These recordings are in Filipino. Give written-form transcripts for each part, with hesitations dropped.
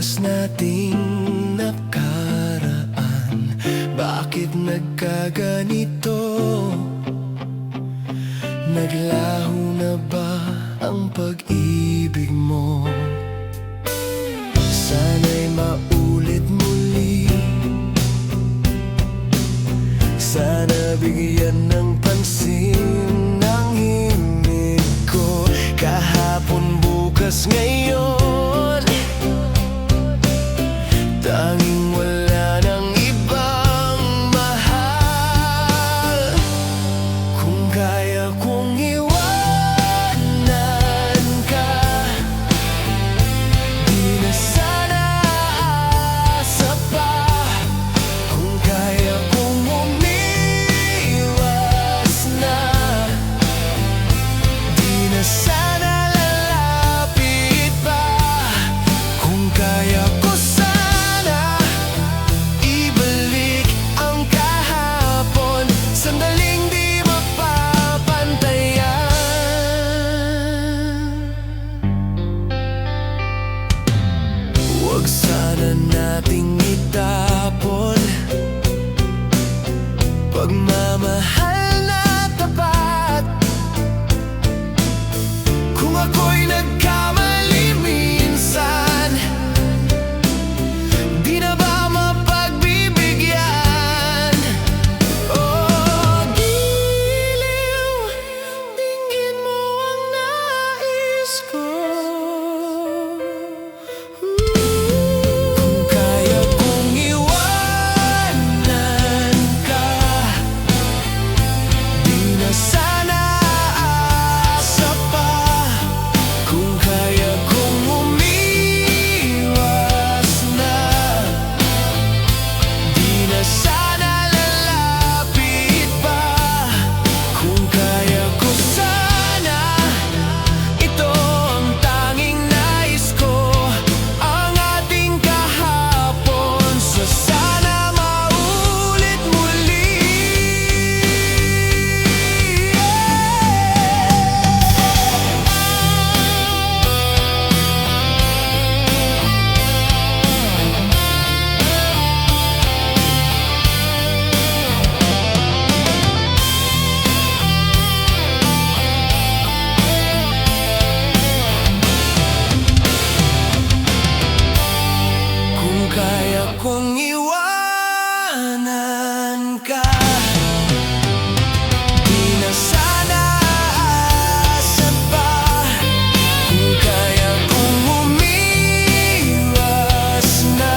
oras nating nakaraan, bakit nagkaganito? Naglaho na ba ang pag-ibig mo? Sana'y maulit muli, sana bigyan ng pansin ng himig ko. Kahapon, bukas, ngayon, tanging wala ng ibang mahal. Kung kaya kong iwanan ka, di na sana aasa pa. Kung kaya kong umiwas na, di na sana lalapit pa. Kung kaya ko sana ibalik ang kahapon, sandaling di mapapantayan. Huwag sana nating itapon pagmamahal na tapat. Kung ako'y nagkamali minsan, di na ba mapagbibigyan? Oh, giliw, tingin mo ang nais ko. Kung kaya kong iwanan ka, di na sana aasa pa. Kung kaya kong umiwas na, di na sana lalapit pa. Kung kaya ko sana, ito ang tanging nais ko, ang ating kahapon sa sana maulit muli. Kung kaya kong iwanan ka, di na sana aasa pa. Kung kaya kong umiwas na,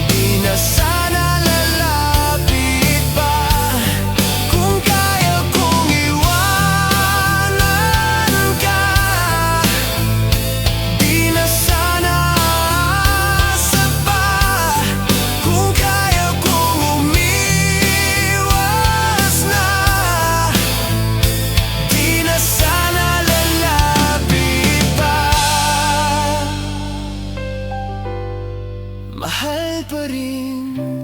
di na sana lalapit pa. Kung kaya kong iwanan ka, di na sana aasa pa. Kung kaya kong umiwas na, di na sana lalapit pa. Mahal pa rin